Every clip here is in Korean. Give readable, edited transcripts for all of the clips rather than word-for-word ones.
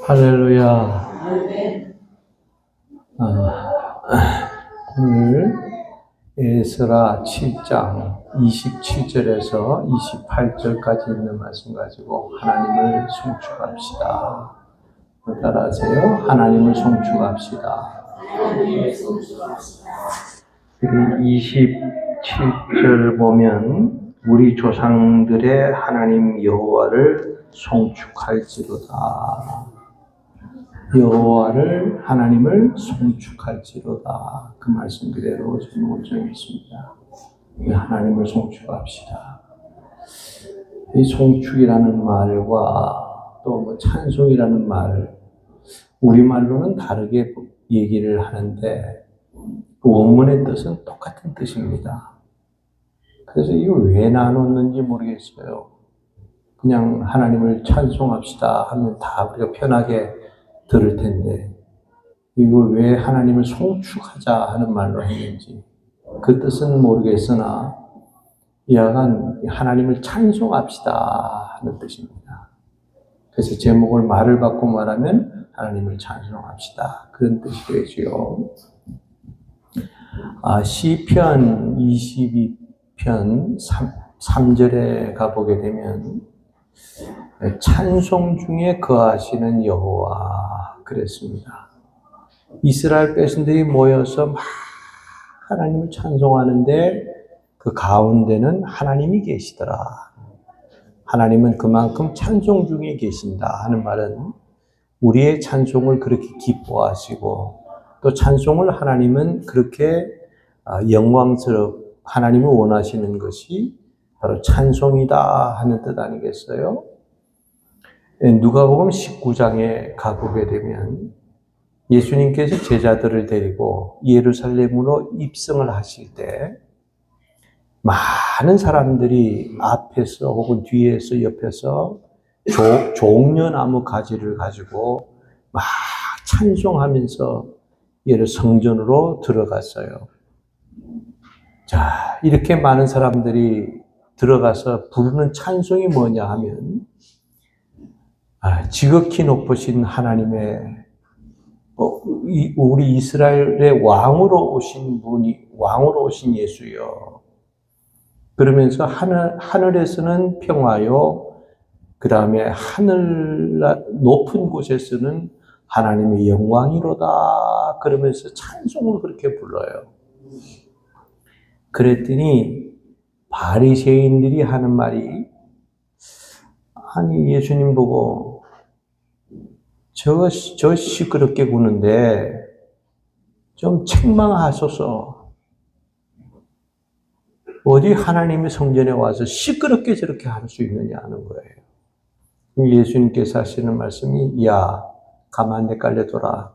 할렐루야. 오늘 에스라 7장 27절에서 28절까지 있는 말씀 가지고 하나님을 송축합시다. 따라하세요. 하나님을 송축합시다. 27절 보면 우리 조상들의 하나님 여호와를 송축할지로다. 여호와를 하나님을 송축할지로다. 그 말씀 그대로 제목을 정했습니다. 하나님을 송축합시다. 이 송축이라는 말과 또 찬송이라는 말, 우리말로는 다르게 얘기를 하는데 그 원문의 뜻은 똑같은 뜻입니다. 그래서 이거 왜 나눴는지 모르겠어요. 그냥 하나님을 찬송합시다 하면 다 우리가 편하게 들을 텐데 이걸 왜 하나님을 송축하자 하는 말로 했는지 그 뜻은 모르겠으나 이하간 하나님을 찬송합시다 하는 뜻입니다. 그래서 제목을 말을 바꿔 말하면 하나님을 찬송합시다 그런 뜻이 되지요. 시편 22편 3절에 가보게 되면 찬송 중에 거하시는 여호와 그랬습니다. 이스라엘 백성들이 모여서 막 하나님을 찬송하는데 그 가운데는 하나님이 계시더라. 하나님은 그만큼 찬송 중에 계신다 하는 말은 우리의 찬송을 그렇게 기뻐하시고 또 찬송을 하나님은 그렇게 영광스럽고 하나님을 원하시는 것이 바로 찬송이다 하는 뜻 아니겠어요? 누가복음 19장에 가보게 되면 예수님께서 제자들을 데리고 예루살렘으로 입성을 하실 때 많은 사람들이 앞에서 혹은 뒤에서 옆에서 종려나무 가지를 가지고 막 찬송하면서 성전으로 들어갔어요. 자, 이렇게 많은 사람들이 들어가서 부르는 찬송이 뭐냐 하면 지극히 높으신 하나님의 우리 이스라엘의 왕으로 오신 분이 왕으로 오신 예수요. 그러면서 하늘에서는 평화요. 그 다음에 하늘 높은 곳에서는 하나님의 영광이로다. 그러면서 찬송을 그렇게 불러요. 그랬더니 바리새인들이 하는 말이 아니 예수님 보고 저 시끄럽게 구는데 좀 책망하소서. 어디 하나님의 성전에 와서 시끄럽게 저렇게 할 수 있느냐 하는 거예요. 예수님께서 하시는 말씀이 야 가만 내깔려둬라.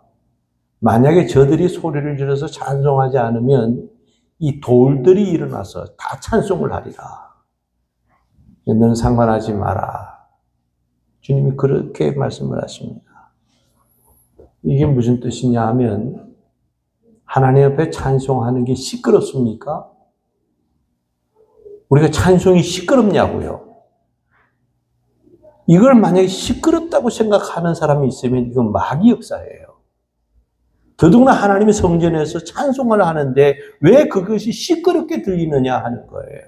만약에 저들이 소리를 질러서 찬송하지 않으면 이 돌들이 일어나서 다 찬송을 하리라. 너는 상관하지 마라. 주님이 그렇게 말씀을 하십니다. 이게 무슨 뜻이냐 하면 하나님 앞에 찬송하는 게 시끄럽습니까? 우리가 찬송이 시끄럽냐고요. 이걸 만약에 시끄럽다고 생각하는 사람이 있으면 이건 마귀 역사예요. 더더구나 하나님의 성전에서 찬송을 하는데 왜 그것이 시끄럽게 들리느냐 하는 거예요.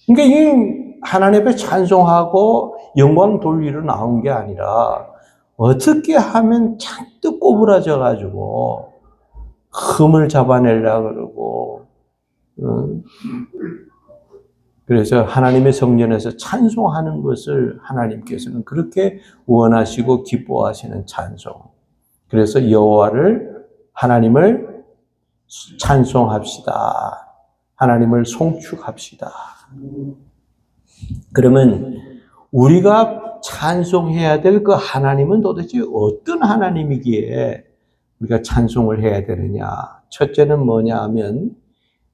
그러니까 이 하나님 앞에 찬송하고 영광 돌리러 나온 게 아니라 어떻게 하면 잔뜩 꼬부라져 가지고 흠을 잡아내려고 그러고 그래서 하나님의 성전에서 찬송하는 것을 하나님께서는 그렇게 원하시고 기뻐하시는 찬송. 그래서 여호와를 하나님을 찬송합시다. 하나님을 송축합시다. 그러면 우리가 찬송해야 될 그 하나님은 도대체 어떤 하나님이기에 우리가 찬송을 해야 되느냐? 첫째는 뭐냐 하면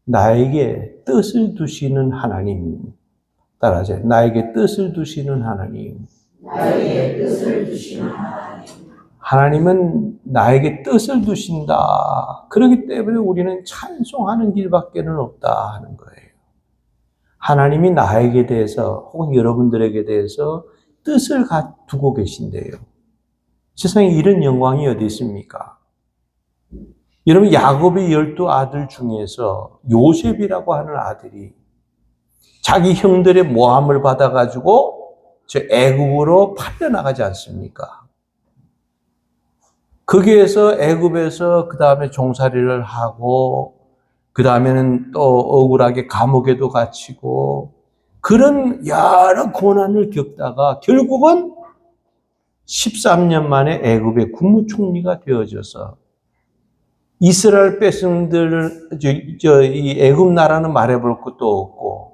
나에게 뜻을 두시는 하나님. 따라하세요. 나에게 뜻을 두시는 하나님. 나에게 뜻을 두시는 하나님. 하나님은 나에게 뜻을 두신다. 그렇기 때문에 우리는 찬송하는 길밖에는 없다 하는 거예요. 하나님이 나에게 대해서 혹은 여러분들에게 대해서 뜻을 두고 계신대요. 세상에 이런 영광이 어디 있습니까? 여러분, 야곱의 12아들 중에서 요셉이라고 하는 아들이 자기 형들의 모함을 받아가지고 저 애굽으로 팔려나가지 않습니까? 거기에서 애굽에서 그 다음에 종살이를 하고 그 다음에는 또 억울하게 감옥에도 갇히고 그런 여러 고난을 겪다가 결국은 13년 만에 애굽의 국무총리가 되어져서 이스라엘 백성들, 이 애굽 나라는 말해볼 것도 없고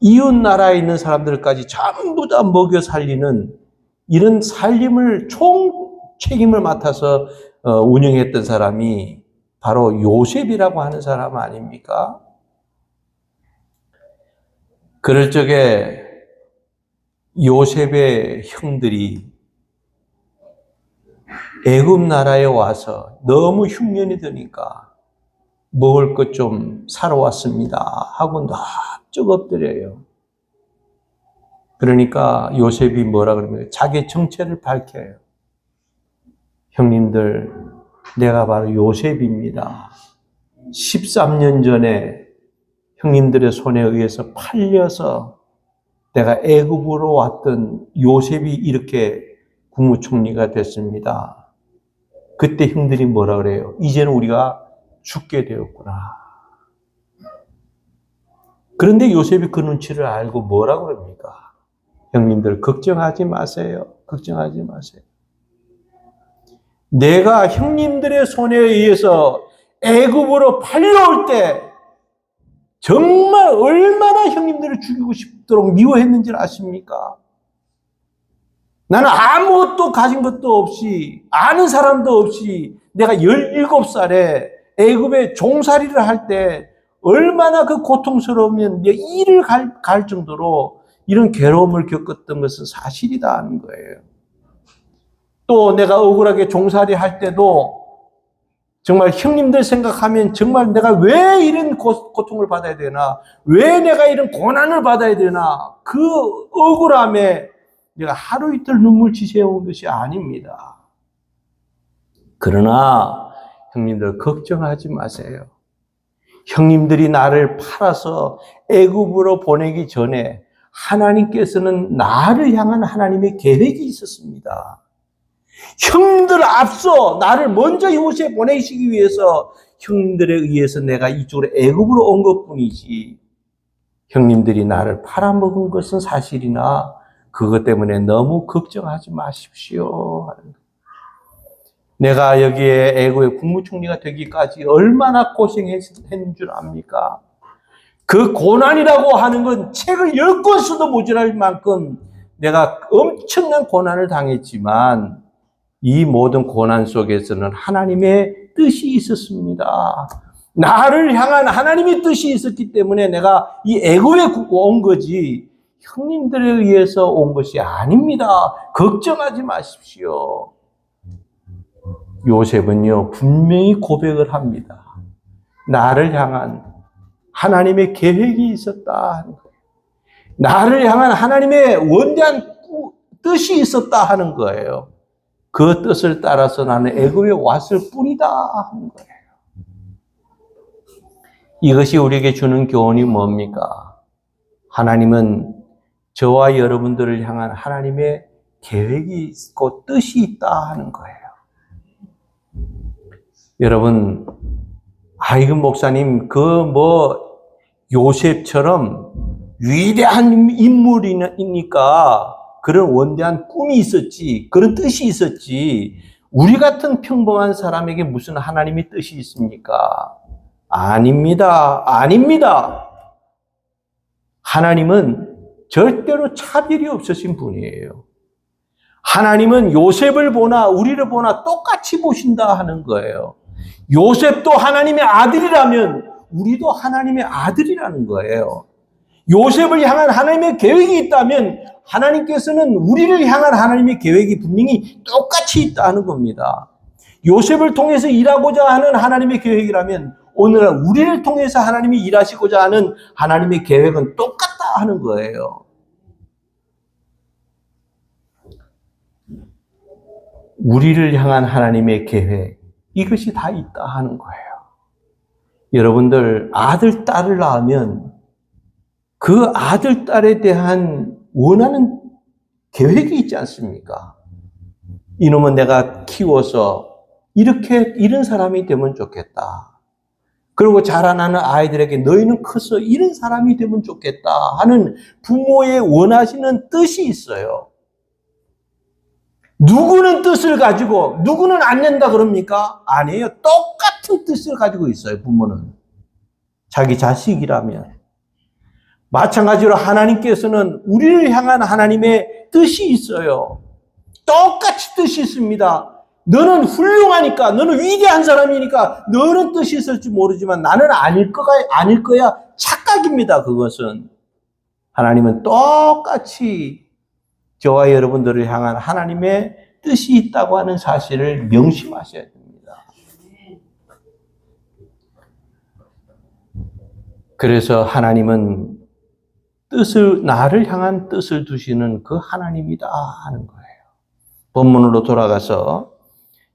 이웃 나라에 있는 사람들까지 전부 다 먹여 살리는 이런 살림을 책임을 맡아서 운영했던 사람이 바로 요셉이라고 하는 사람 아닙니까? 그럴 적에 요셉의 형들이 애굽 나라에 와서 너무 흉년이 드니까 먹을 것 좀 사러 왔습니다 하고 납작 엎드려요. 그러니까 요셉이 뭐라 그러면 자기 정체를 밝혀요. 형님들, 내가 바로 요셉입니다. 13년 전에 형님들의 손에 의해서 팔려서 내가 애굽으로 왔던 요셉이 이렇게 국무총리가 됐습니다. 그때 형들이 뭐라 그래요? 이제는 우리가 죽게 되었구나. 그런데 요셉이 그 눈치를 알고 뭐라 그럽니까? 형님들 걱정하지 마세요. 걱정하지 마세요. 내가 형님들의 손에 의해서 애굽으로 팔려올 때 정말 얼마나 형님들을 죽이고 싶도록 미워했는지 아십니까? 나는 아무것도 가진 것도 없이 아는 사람도 없이 내가 17살에 애굽에 종살이를 할 때 얼마나 그 고통스러우면 내 일을 갈 정도로 이런 괴로움을 겪었던 것은 사실이다 하는 거예요. 또 내가 억울하게 종살이 할 때도 정말 형님들 생각하면 정말 내가 왜 이런 고통을 받아야 되나? 왜 내가 이런 고난을 받아야 되나? 그 억울함에 내가 하루 이틀 눈물 지새운 것이 아닙니다. 그러나 형님들 걱정하지 마세요. 형님들이 나를 팔아서 애굽으로 보내기 전에 하나님께서는 나를 향한 하나님의 계획이 있었습니다. 형님들 앞서 나를 먼저 이곳에 보내시기 위해서 형님들에 의해서 내가 이쪽으로 애굽으로 온 것뿐이지 형님들이 나를 팔아먹은 것은 사실이나 그것 때문에 너무 걱정하지 마십시오. 내가 여기에 애굽의 국무총리가 되기까지 얼마나 고생했는 줄 압니까? 그 고난이라고 하는 건 책을 10권 써도 모자랄 만큼 내가 엄청난 고난을 당했지만 이 모든 고난 속에서는 하나님의 뜻이 있었습니다. 나를 향한 하나님의 뜻이 있었기 때문에 내가 이 애굽에 온 거지 형님들에 의해서 온 것이 아닙니다. 걱정하지 마십시오. 요셉은요 분명히 고백을 합니다. 나를 향한 하나님의 계획이 있었다 하는 거예요. 나를 향한 하나님의 원대한 뜻이 있었다 하는 거예요. 그 뜻을 따라서 나는 애굽에 왔을 뿐이다 하는 거예요. 이것이 우리에게 주는 교훈이 뭡니까? 하나님은 저와 여러분들을 향한 하나님의 계획이 있고 뜻이 있다 하는 거예요. 여러분, 이거 목사님, 요셉처럼 위대한 인물이니까 그런 원대한 꿈이 있었지, 그런 뜻이 있었지, 우리 같은 평범한 사람에게 무슨 하나님의 뜻이 있습니까? 아닙니다. 아닙니다. 하나님은 절대로 차별이 없으신 분이에요. 하나님은 요셉을 보나 우리를 보나 똑같이 보신다 하는 거예요. 요셉도 하나님의 아들이라면 우리도 하나님의 아들이라는 거예요. 요셉을 향한 하나님의 계획이 있다면 하나님께서는 우리를 향한 하나님의 계획이 분명히 똑같이 있다는 겁니다. 요셉을 통해서 일하고자 하는 하나님의 계획이라면 오늘날 우리를 통해서 하나님이 일하시고자 하는 하나님의 계획은 똑같다 하는 거예요. 우리를 향한 하나님의 계획, 이것이 다 있다 하는 거예요. 여러분들, 아들, 딸을 낳으면 그 아들, 딸에 대한 원하는 계획이 있지 않습니까? 이놈은 내가 키워서 이런 사람이 되면 좋겠다. 그리고 자라나는 아이들에게 너희는 커서 이런 사람이 되면 좋겠다 하는 부모의 원하시는 뜻이 있어요. 누구는 뜻을 가지고 누구는 안 낸다 그럽니까? 아니에요. 똑같은 뜻을 가지고 있어요, 부모는. 자기 자식이라면. 마찬가지로 하나님께서는 우리를 향한 하나님의 뜻이 있어요. 똑같이 뜻이 있습니다. 너는 훌륭하니까, 너는 위대한 사람이니까, 너는 뜻이 있을지 모르지만 나는 아닐 거야. 착각입니다, 그것은. 하나님은 똑같이 저와 여러분들을 향한 하나님의 뜻이 있다고 하는 사실을 명심하셔야 됩니다. 그래서 하나님은 나를 향한 뜻을 두시는 그 하나님이다 하는 거예요. 본문으로 돌아가서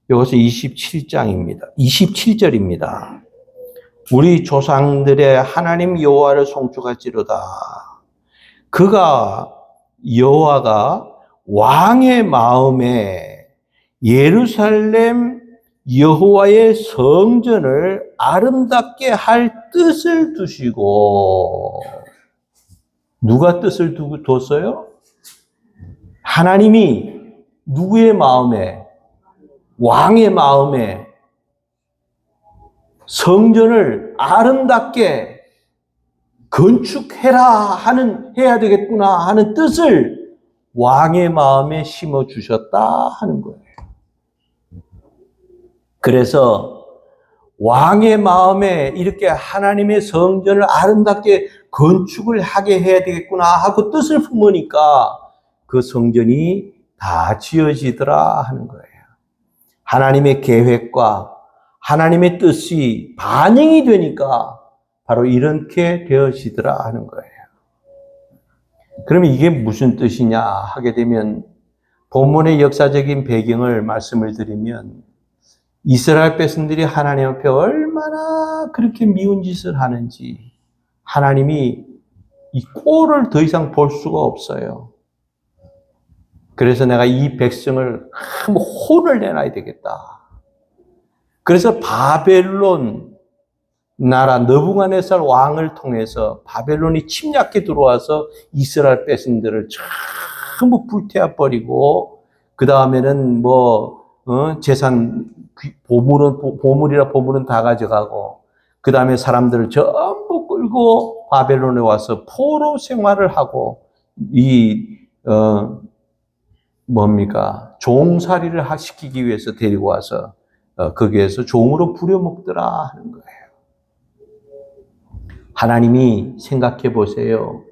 이것은 27장입니다. 27절입니다. 우리 조상들의 하나님 여호와를 송축할지로다. 여호와가 왕의 마음에 예루살렘 여호와의 성전을 아름답게 할 뜻을 두시고, 누가 뜻을 뒀어요? 하나님이 누구의 마음에? 왕의 마음에 성전을 아름답게 해야 되겠구나 하는 뜻을 왕의 마음에 심어 주셨다 하는 거예요. 그래서 왕의 마음에 이렇게 하나님의 성전을 아름답게 건축을 하게 해야 되겠구나 하고 뜻을 품으니까 그 성전이 다 지어지더라 하는 거예요. 하나님의 계획과 하나님의 뜻이 반영이 되니까 바로 이렇게 되어지더라 하는 거예요. 그러면 이게 무슨 뜻이냐 하게 되면 본문의 역사적인 배경을 말씀을 드리면 이스라엘 백성들이 하나님 앞에 얼마나 그렇게 미운 짓을 하는지 하나님이 이 꼴을 더 이상 볼 수가 없어요. 그래서 내가 이 백성을 한번 혼을 내놔야 되겠다. 그래서 바벨론 나라 느부갓네살 왕을 통해서 바벨론이 침략해 들어와서 이스라엘 백성들을 전부 불태워 버리고 그 다음에는 재산 보물은 다 가져가고 그 다음에 사람들을 전부 끌고 바벨론에 와서 포로 생활을 하고 종살이를 시키기 위해서 데리고 와서 거기에서 종으로 부려먹더라 하는 거예요. 하나님이 생각해 보세요.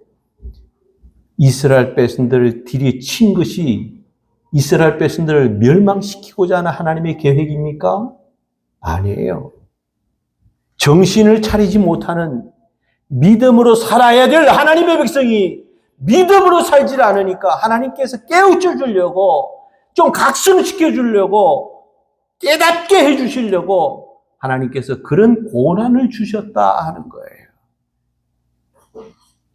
이스라엘 백성들을 들이친 것이 이스라엘 백성들을 멸망시키고자 하는 하나님의 계획입니까? 아니에요. 정신을 차리지 못하는 믿음으로 살아야 될 하나님의 백성이 믿음으로 살지 않으니까 하나님께서 깨우쳐 주려고 좀 각성시켜 주려고 깨닫게 해 주시려고 하나님께서 그런 고난을 주셨다 하는 거예요.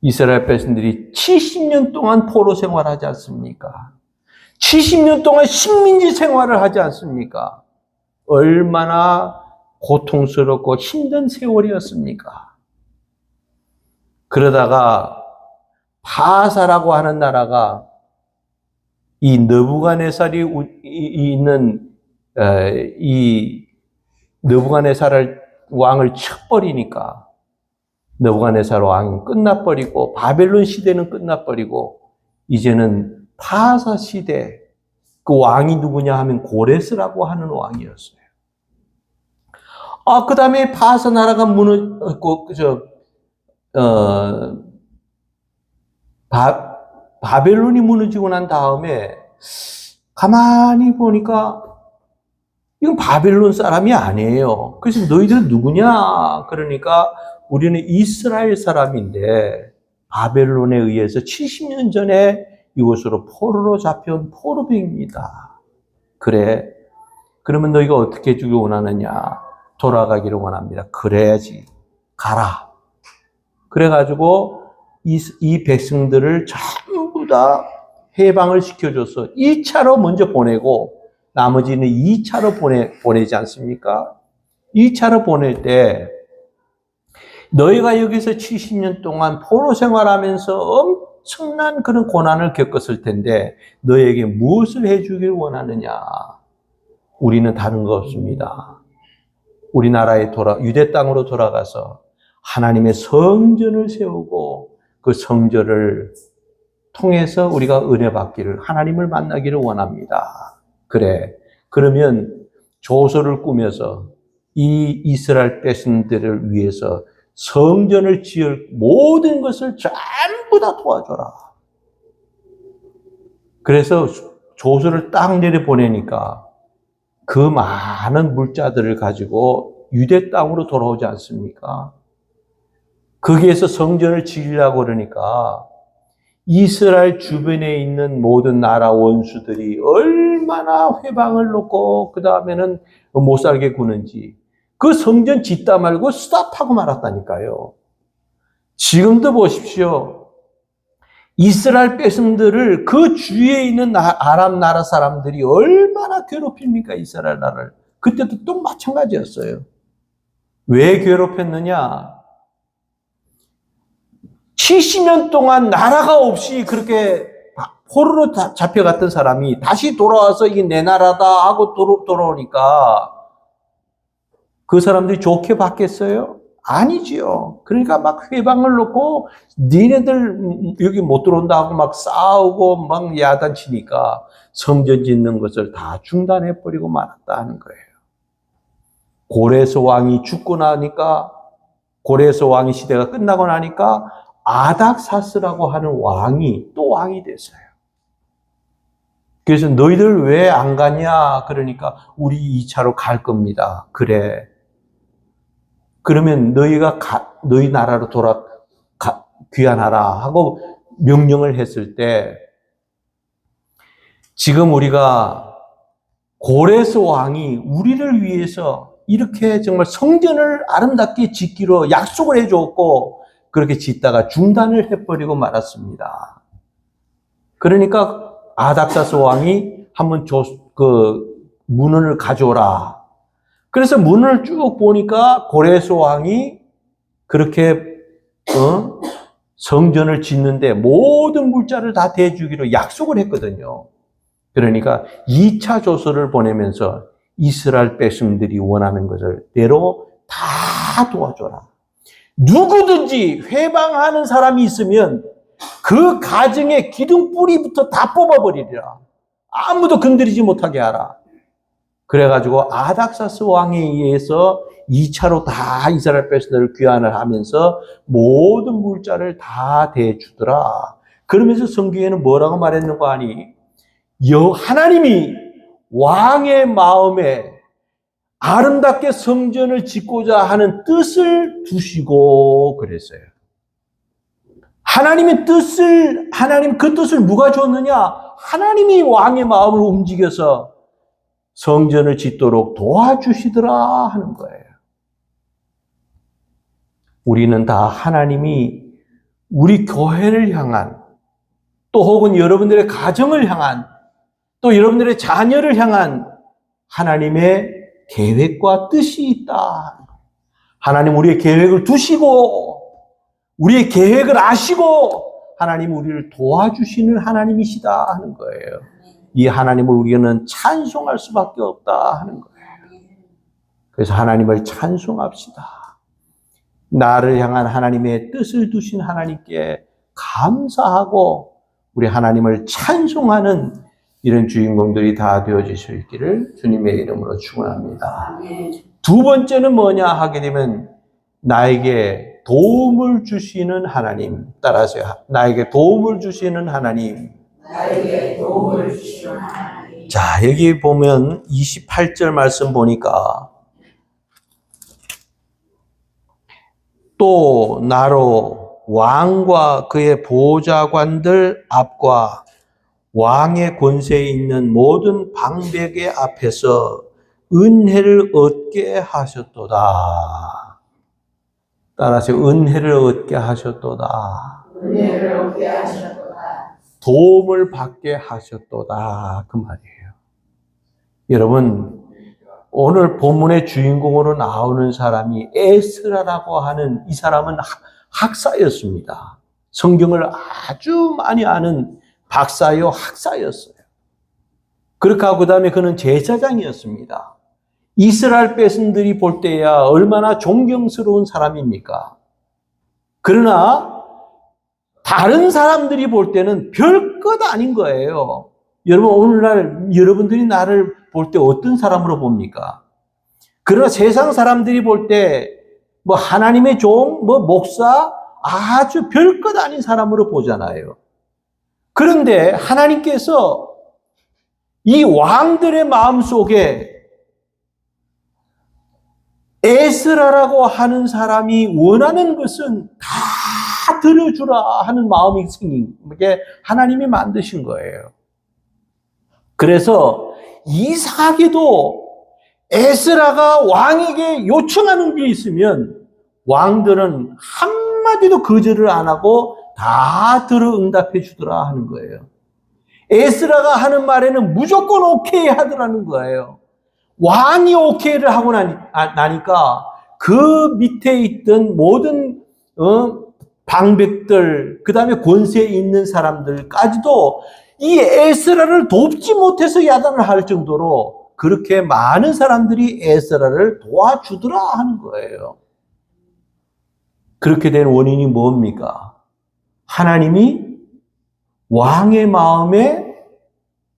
이스라엘 백성들이 70년 동안 포로 생활하지 않습니까? 70년 동안 식민지 생활을 하지 않습니까? 얼마나 고통스럽고 힘든 세월이었습니까? 그러다가 바사라고 하는 나라가 이 느부갓네살이 있는 이 느부갓네살 왕을 쳐버리니까 느부갓네살 왕은 끝나버리고 바벨론 시대는 끝나버리고 이제는 바사 시대 그 왕이 누구냐 하면 고레스라고 하는 왕이었어요. 그 다음에 바사 나라가 바벨론이 무너지고 난 다음에 가만히 보니까 이건 바벨론 사람이 아니에요. 그래서 너희들은 누구냐? 그러니까 우리는 이스라엘 사람인데 바벨론에 의해서 70년 전에 이곳으로 포로로 잡혀온 포로병입니다. 그래, 그러면 너희가 어떻게 해주길 원하느냐? 돌아가기를 원합니다. 그래야지. 가라. 그래가지고 이 백성들을 전부 다 해방을 시켜줘서 1차로 먼저 보내고 나머지는 2차로 보내지 않습니까? 2차로 보낼 때 너희가 여기서 70년 동안 포로 생활하면서 엄청난 그런 고난을 겪었을 텐데 너희에게 무엇을 해주길 원하느냐? 우리는 다른 거 없습니다. 우리나라에 유대 땅으로 돌아가서 하나님의 성전을 세우고 그 성전을 통해서 우리가 은혜 받기를, 하나님을 만나기를 원합니다. 그래. 그러면 조서를 꾸며서 이 이스라엘 백성들을 위해서 성전을 지을 모든 것을 전부 다 도와줘라. 그래서 조서를 딱 내려보내니까 그 많은 물자들을 가지고 유대 땅으로 돌아오지 않습니까? 거기에서 성전을 지으려고 그러니까 이스라엘 주변에 있는 모든 나라 원수들이 얼마나 회방을 놓고 그 다음에는 못 살게 구는지 그 성전 짓다 말고 스탑하고 말았다니까요. 지금도 보십시오. 이스라엘 백성들을 그 주위에 있는 아람 나라 사람들이 얼마나 괴롭힙니까? 이스라엘 나라를. 그때도 또 마찬가지였어요. 왜 괴롭혔느냐? 70년 동안 나라가 없이 그렇게 포로로 잡혀갔던 사람이 다시 돌아와서 이게 내 나라다 하고 돌아오니까 그 사람들이 좋게 받겠어요? 아니지요. 그러니까 막 회방을 놓고 니네들 여기 못 들어온다 하고 막 싸우고 막 야단치니까 성전 짓는 것을 다 중단해버리고 말았다 하는 거예요. 고레스 왕이 죽고 나니까 고레스 왕의 시대가 끝나고 나니까 아닥사스라고 하는 왕이 또 왕이 됐어요. 그래서 너희들 왜 안 가냐? 그러니까 우리 2차로 갈 겁니다. 그래. 그러면 너희 나라로 귀환하라 하고 명령을 했을 때 지금 우리가 고레스 왕이 우리를 위해서 이렇게 정말 성전을 아름답게 짓기로 약속을 해줬고 그렇게 짓다가 중단을 해버리고 말았습니다. 그러니까 아닥사스 왕이 한번 문헌을 가져오라. 그래서 문헌을 쭉 보니까 고레스 왕이 그렇게 성전을 짓는데 모든 물자를 다 대주기로 약속을 했거든요. 그러니까 2차 조서를 보내면서 이스라엘 백성들이 원하는 것을 대로 다 도와줘라. 누구든지 회방하는 사람이 있으면 그 가정의 기둥뿌리부터 다 뽑아버리리라. 아무도 건드리지 못하게 하라. 그래가지고 아닥사스 왕에 의해서 2차로 다 이스라엘 백성들을 귀환을 하면서 모든 물자를 다 대주더라. 그러면서 성경에는 뭐라고 말했는가 하니 하나님이 왕의 마음에 아름답게 성전을 짓고자 하는 뜻을 두시고 그랬어요. 하나님 그 뜻을 누가 줬느냐? 하나님이 왕의 마음을 움직여서 성전을 짓도록 도와주시더라 하는 거예요. 우리는 다 하나님이 우리 교회를 향한 또 혹은 여러분들의 가정을 향한 또 여러분들의 자녀를 향한 하나님의 계획과 뜻이 있다. 하나님 우리의 계획을 두시고 우리의 계획을 아시고 하나님 우리를 도와주시는 하나님이시다 하는 거예요. 이 하나님을 우리는 찬송할 수밖에 없다 하는 거예요. 그래서 하나님을 찬송합시다. 나를 향한 하나님의 뜻을 두신 하나님께 감사하고 우리 하나님을 찬송하는 이런 주인공들이 다 되어지실 길을 주님의 이름으로 축원합니다. 두 번째는 뭐냐 하게 되면 나에게 도움을 주시는 하나님. 따라하세요. 나에게 도움을 주시는 하나님. 나에게 도움을 주시는 하나님. 자, 여기 보면 28절 말씀 보니까 또 나로 왕과 그의 보좌관들 앞과 왕의 권세에 있는 모든 방백의 앞에서 은혜를 얻게 하셨도다. 따라서 은혜를 얻게 하셨도다. 은혜를 얻게 하셨도다. 도움을 받게 하셨도다. 그 말이에요. 여러분, 오늘 본문의 주인공으로 나오는 사람이 에스라라고 하는 이 사람은 학사였습니다. 성경을 아주 많이 아는 박사요 학사였어요. 그렇게 하고 그다음에 그는 제사장이었습니다. 이스라엘 백성들이 볼 때야 얼마나 존경스러운 사람입니까? 그러나 다른 사람들이 볼 때는 별것 아닌 거예요. 여러분, 오늘날 여러분들이 나를 볼 때 어떤 사람으로 봅니까? 그러나 세상 사람들이 볼 때 뭐 하나님의 종, 뭐 목사, 아주 별것 아닌 사람으로 보잖아요. 그런데 하나님께서 이 왕들의 마음속에 에스라라고 하는 사람이 원하는 것은 다 들어주라 하는 마음이 생긴 게 하나님이 만드신 거예요. 그래서 이상하게도 에스라가 왕에게 요청하는 게 있으면 왕들은 한마디도 거절을 안 하고 다 들어 응답해 주더라 하는 거예요. 에스라가 하는 말에는 무조건 오케이 하더라는 거예요. 왕이 오케이를 하고 나니까 그 밑에 있던 모든 방백들, 그 다음에 권세에 있는 사람들까지도 이 에스라를 돕지 못해서 야단을 할 정도로 그렇게 많은 사람들이 에스라를 도와주더라 하는 거예요. 그렇게 된 원인이 뭡니까? 하나님이 왕의 마음에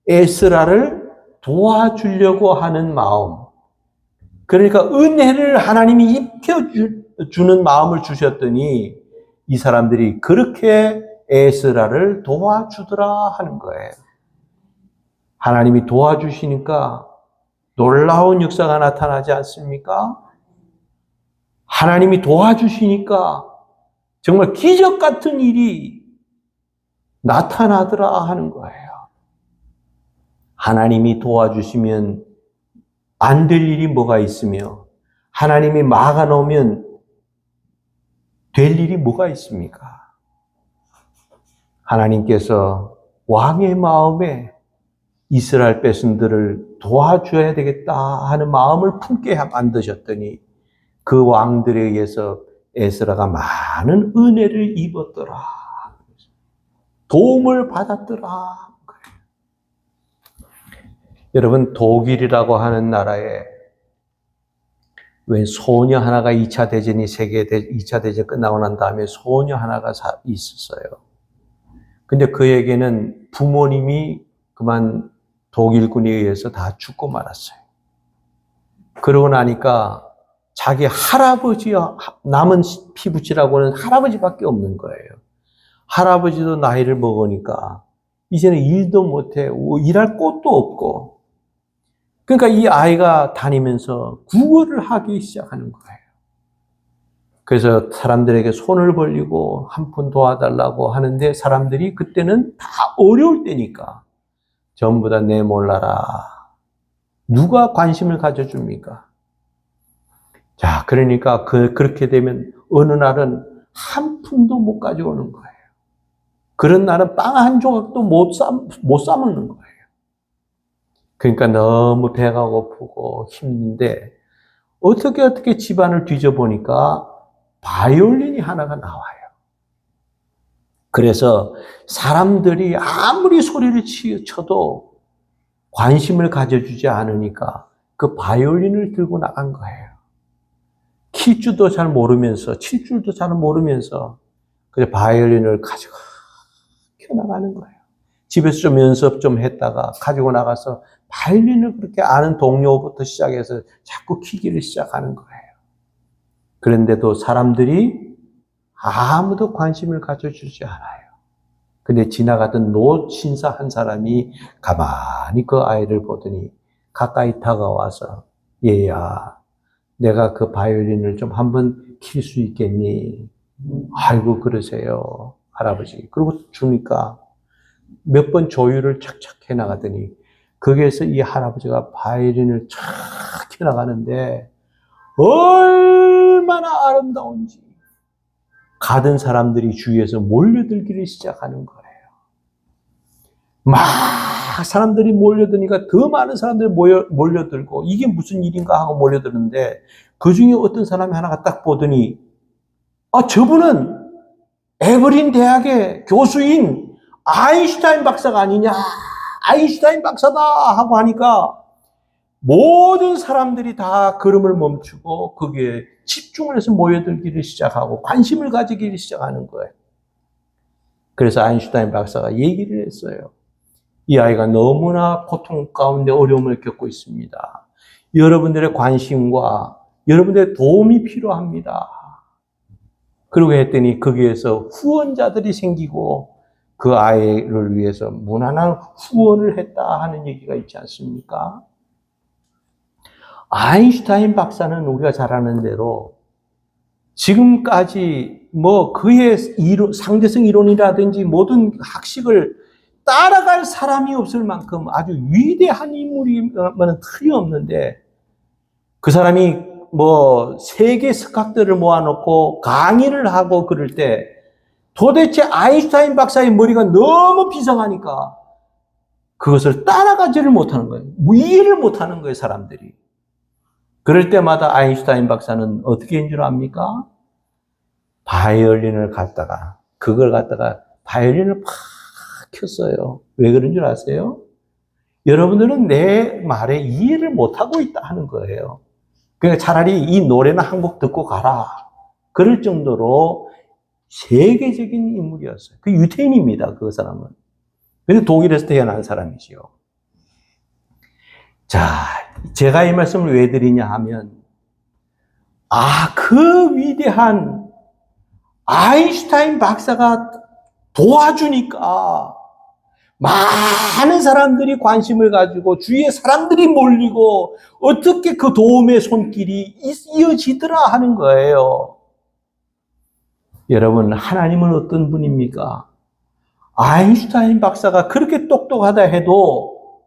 에스라를 도와주려고 하는 마음. 그러니까 은혜를 하나님이 입혀주는 마음을 주셨더니 이 사람들이 그렇게 에스라를 도와주더라 하는 거예요. 하나님이 도와주시니까 놀라운 역사가 나타나지 않습니까? 하나님이 도와주시니까 정말 기적 같은 일이 나타나더라 하는 거예요. 하나님이 도와주시면 안 될 일이 뭐가 있으며 하나님이 막아놓으면 될 일이 뭐가 있습니까? 하나님께서 왕의 마음에 이스라엘 백성들을 도와줘야 되겠다 하는 마음을 품게 만드셨더니 그 왕들에 의해서 에스라가 많은 은혜를 입었더라. 도움을 받았더라. 여러분, 독일이라고 하는 나라에 왜 소녀 하나가 2차 대전이 2차 대전 끝나고 난 다음에 소녀 하나가 있었어요. 근데 그에게는 부모님이 그만 독일군에 의해서 다 죽고 말았어요. 그러고 나니까 자기 할아버지, 남은 피부치라고는 할아버지밖에 없는 거예요. 할아버지도 나이를 먹으니까 이제는 일도 못해, 일할 곳도 없고. 그러니까 이 아이가 다니면서 구걸을 하기 시작하는 거예요. 그래서 사람들에게 손을 벌리고 한 푼 도와달라고 하는데 사람들이 그때는 다 어려울 때니까 전부 다 내몰라라. 누가 관심을 가져줍니까? 자, 그러니까 그렇게 되면 어느 날은 한 푼도 못 가져오는 거예요. 그런 날은 빵 한 조각도 못 싸먹는 거예요. 그러니까 너무 배가 고프고 힘든데 어떻게 집안을 뒤져보니까 바이올린이 하나가 나와요. 그래서 사람들이 아무리 소리를 쳐도 관심을 가져주지 않으니까 그 바이올린을 들고 나간 거예요. 칠 줄도 잘 모르면서 그래서 바이올린을 가지고 켜나가는 거예요. 집에서 좀 연습 좀 했다가 가지고 나가서 바이올린을 그렇게 아는 동료부터 시작해서 자꾸 키기를 시작하는 거예요. 그런데도 사람들이 아무도 관심을 가져주지 않아요. 근데 지나가던 노신사 한 사람이 가만히 그 아이를 보더니 가까이 다가와서 얘야, 내가 그 바이올린을 좀 한번 킬 수 있겠니? 아이고 그러세요 할아버지. 그리고 주니까 몇 번 조율을 착착 해나가더니 거기에서 이 할아버지가 바이올린을 착 펴나가는데 얼마나 아름다운지 가던 사람들이 주위에서 몰려들기를 시작하는 거예요. 막 사람들이 몰려드니까 더 많은 사람들이 몰려들고 이게 무슨 일인가 하고 몰려드는데 그 중에 어떤 사람이 하나가 딱 보더니 저분은 에버린 대학의 교수인 아인슈타인 박사가 아니냐, 아인슈타인 박사다 하고 하니까 모든 사람들이 다 걸음을 멈추고 거기에 집중을 해서 모여들기를 시작하고 관심을 가지기를 시작하는 거예요. 그래서 아인슈타인 박사가 얘기를 했어요. 이 아이가 너무나 고통 가운데 어려움을 겪고 있습니다. 여러분들의 관심과 여러분들의 도움이 필요합니다. 그러고 했더니 거기에서 후원자들이 생기고 그 아이를 위해서 무난한 후원을 했다 하는 얘기가 있지 않습니까? 아인슈타인 박사는 우리가 잘 아는 대로 지금까지 그의 상대성 이론이라든지 모든 학식을 따라갈 사람이 없을 만큼 아주 위대한 인물이면 틀림없는데 그 사람이 세계 석학들을 모아놓고 강의를 하고 그럴 때 도대체 아인슈타인 박사의 머리가 너무 비상하니까 그것을 따라가지를 못하는 거예요. 이해를 못하는 거예요, 사람들이. 그럴 때마다 아인슈타인 박사는 어떻게 한 줄 압니까? 바이올린을 갖다가 바이올린을 팍 켰어요. 왜 그런 줄 아세요? 여러분들은 내 말에 이해를 못하고 있다 하는 거예요. 그러니까 차라리 이 노래나 한 곡 듣고 가라. 그럴 정도로 세계적인 인물이었어요. 그 유태인입니다, 그 사람은. 근데 독일에서 태어난 사람이지요. 자, 제가 이 말씀을 왜 드리냐 하면, 그 위대한 아인슈타인 박사가 도와주니까 많은 사람들이 관심을 가지고 주위에 사람들이 몰리고 어떻게 그 도움의 손길이 이어지더라 하는 거예요. 여러분, 하나님은 어떤 분입니까? 아인슈타인 박사가 그렇게 똑똑하다 해도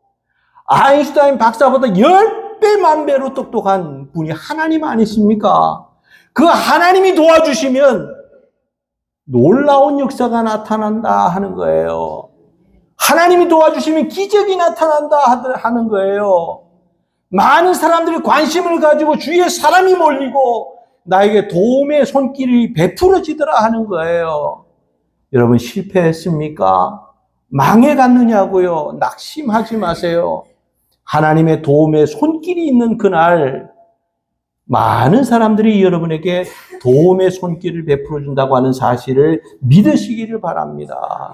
아인슈타인 박사보다 10배, 만배로 똑똑한 분이 하나님 아니십니까? 그 하나님이 도와주시면 놀라운 역사가 나타난다 하는 거예요. 하나님이 도와주시면 기적이 나타난다 하는 거예요. 많은 사람들이 관심을 가지고 주위에 사람이 몰리고 나에게 도움의 손길이 베풀어지더라 하는 거예요. 여러분, 실패했습니까? 망해갔느냐고요? 낙심하지 마세요. 하나님의 도움의 손길이 있는 그날 많은 사람들이 여러분에게 도움의 손길을 베풀어 준다고 하는 사실을 믿으시기를 바랍니다.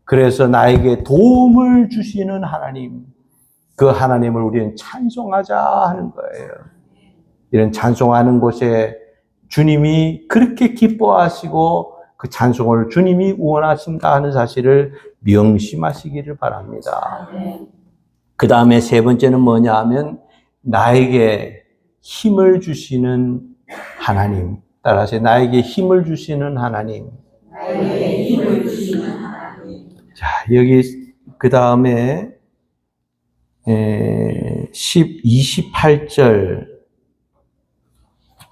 그래서 나에게 도움을 주시는 하나님, 그 하나님을 우리는 찬송하자 하는 거예요. 이런 찬송하는 곳에 주님이 그렇게 기뻐하시고 그 찬송을 주님이 원하신다 하는 사실을 명심하시기를 바랍니다. 그 다음에 세 번째는 뭐냐 하면 나에게 힘을 주시는 하나님. 따라서 나에게 힘을 주시는 하나님. 나에게 힘을 주시는 하나님. 자, 여기 그 다음에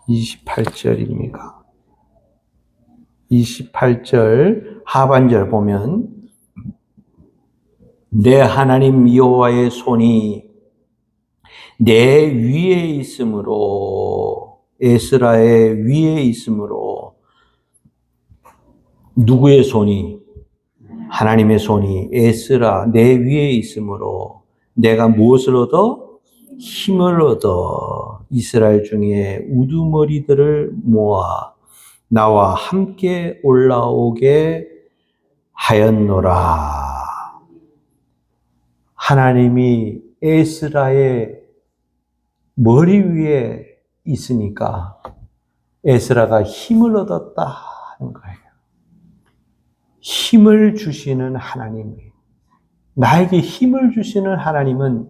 28절입니다. 28절 하반절 보면 내 하나님 여호와의 손이 내 위에 있으므로, 에스라의 위에 있으므로, 누구의 손이? 하나님의 손이 에스라 내 위에 있으므로 내가 무엇을 얻어? 힘을 얻어 이스라엘 중에 우두머리들을 모아 나와 함께 올라오게 하였노라. 하나님이 에스라의 머리 위에 있으니까 에스라가 힘을 얻었다 하는 거예요. 힘을 주시는 하나님, 나에게 힘을 주시는 하나님은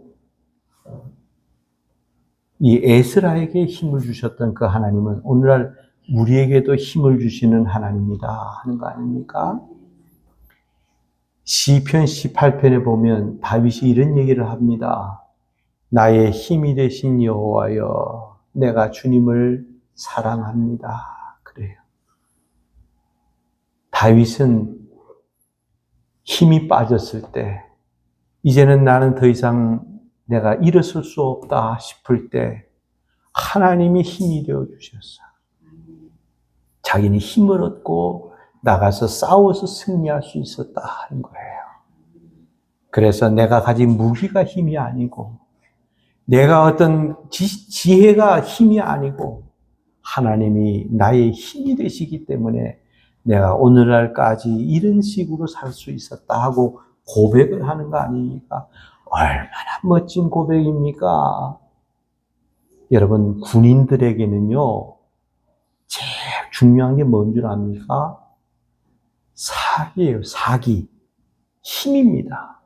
이 에스라에게 힘을 주셨던 그 하나님은 오늘날 우리에게도 힘을 주시는 하나님이다 하는 거 아닙니까? 시편 18편에 보면 다윗이 이런 얘기를 합니다. 나의 힘이 되신 여호와여, 내가 주님을 사랑합니다. 그래요. 다윗은 힘이 빠졌을 때, 이제는 나는 더 이상 내가 일어설 수 없다 싶을 때 하나님이 힘이 되어 주셨어. 자기는 힘을 얻고 나가서 싸워서 승리할 수 있었다 하는 거예요. 그래서 내가 가진 무기가 힘이 아니고, 내가 어떤 지혜가 힘이 아니고, 하나님이 나의 힘이 되시기 때문에 내가 오늘날까지 이런 식으로 살 수 있었다 하고 고백을 하는 거 아닙니까? 얼마나 멋진 고백입니까? 여러분, 군인들에게는요, 제일 중요한 게 뭔 줄 압니까? 사기예요, 사기. 힘입니다.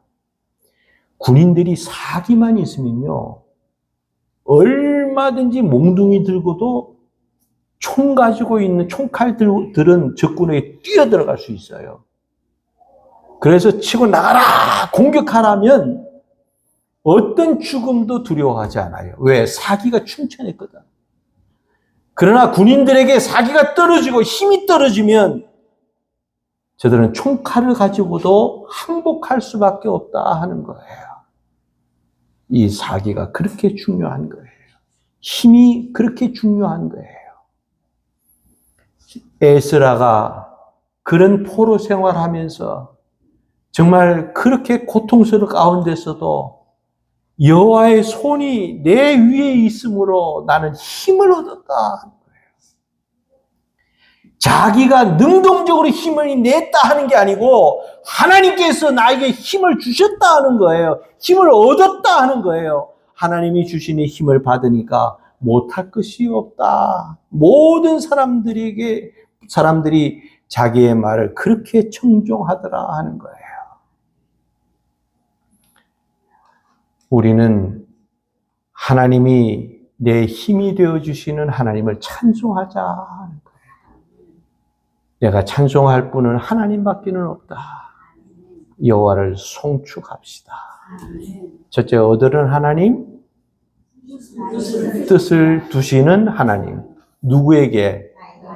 군인들이 사기만 있으면요, 얼마든지 몽둥이 들고도 총 가지고 있는 총칼들은 적군에게 뛰어들어갈 수 있어요. 그래서 치고 나가라! 공격하라면 어떤 죽음도 두려워하지 않아요. 왜? 사기가 충천했거든. 그러나 군인들에게 사기가 떨어지고 힘이 떨어지면 저들은 총칼을 가지고도 항복할 수밖에 없다 하는 거예요. 이 사기가 그렇게 중요한 거예요. 힘이 그렇게 중요한 거예요. 에스라가 그런 포로 생활하면서 정말 그렇게 고통스러운 가운데서도 여호와의 손이 내 위에 있으므로 나는 힘을 얻었다 하는 거예요. 자기가 능동적으로 힘을 냈다 하는 게 아니고 하나님께서 나에게 힘을 주셨다 하는 거예요. 힘을 얻었다 하는 거예요. 하나님이 주시는 힘을 받으니까 못할 것이 없다. 모든 사람들이 자기의 말을 그렇게 청종하더라 하는 거예요. 우리는 하나님이 내 힘이 되어주시는 하나님을 찬송하자 하는 거예요. 내가 찬송할 분은 하나님밖에는 없다. 여호와를 송축합시다. 첫째, 얻으는 하나님, 뜻을 두시는 하나님. 누구에게?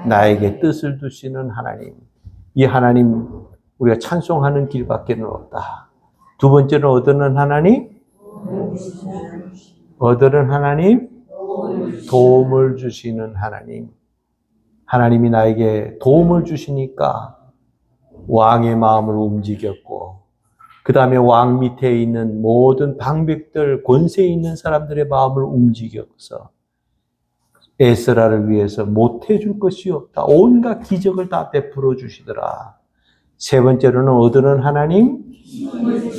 나에게 뜻을 두시는 하나님. 이 하나님, 우리가 찬송하는 길밖에는 없다. 두 번째는 얻으는 하나님, 도움을 주시는 하나님. 하나님이 나에게 도움을 주시니까 왕의 마음을 움직였고, 그 다음에 왕 밑에 있는 모든 방백들, 권세 있는 사람들의 마음을 움직여서 에스라를 위해서 못해줄 것이 없다. 온갖 기적을 다 베풀어 주시더라. 세 번째로는 얻으는 하나님,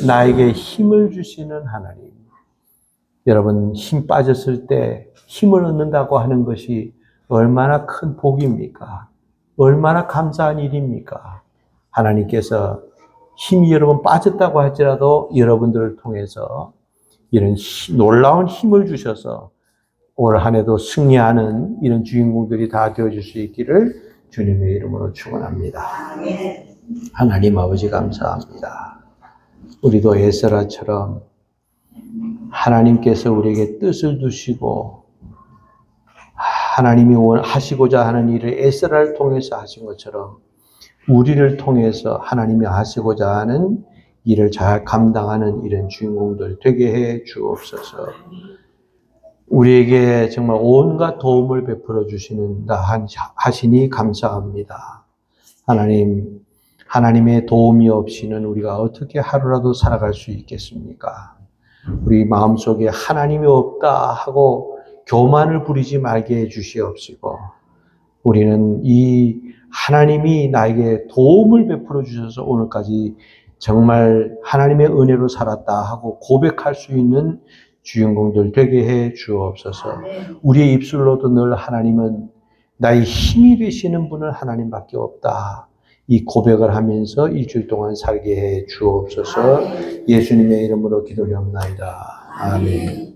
나에게 힘을 주시는 하나님. 여러분, 힘 빠졌을 때 힘을 얻는다고 하는 것이 얼마나 큰 복입니까? 얼마나 감사한 일입니까? 하나님께서 힘이 여러분 빠졌다고 할지라도 여러분들을 통해서 이런 놀라운 힘을 주셔서 올 한 해도 승리하는 이런 주인공들이 다 되어줄 수 있기를 주님의 이름으로 축원합니다. 하나님 아버지 감사합니다. 우리도 에스라처럼 하나님께서 우리에게 뜻을 두시고 하나님이 하시고자 하는 일을 에스라를 통해서 하신 것처럼 우리를 통해서 하나님이 하시고자 하는 일을 잘 감당하는 이런 주인공들 되게 해 주옵소서. 우리에게 정말 온갖 도움을 베풀어 주시는다 하시니 감사합니다. 하나님, 하나님의 도움이 없이는 우리가 어떻게 하루라도 살아갈 수 있겠습니까? 우리 마음속에 하나님이 없다 하고 교만을 부리지 말게 해 주시옵시고, 우리는 이 하나님이 나에게 도움을 베풀어 주셔서 오늘까지 정말 하나님의 은혜로 살았다 하고 고백할 수 있는 주인공들 되게 해 주옵소서. 우리의 입술로도 늘 하나님은 나의 힘이 되시는 분은 하나님밖에 없다. 이 고백을 하면서 일주일 동안 살게 해 주옵소서. 예수님의 이름으로 기도드립니다. 아멘.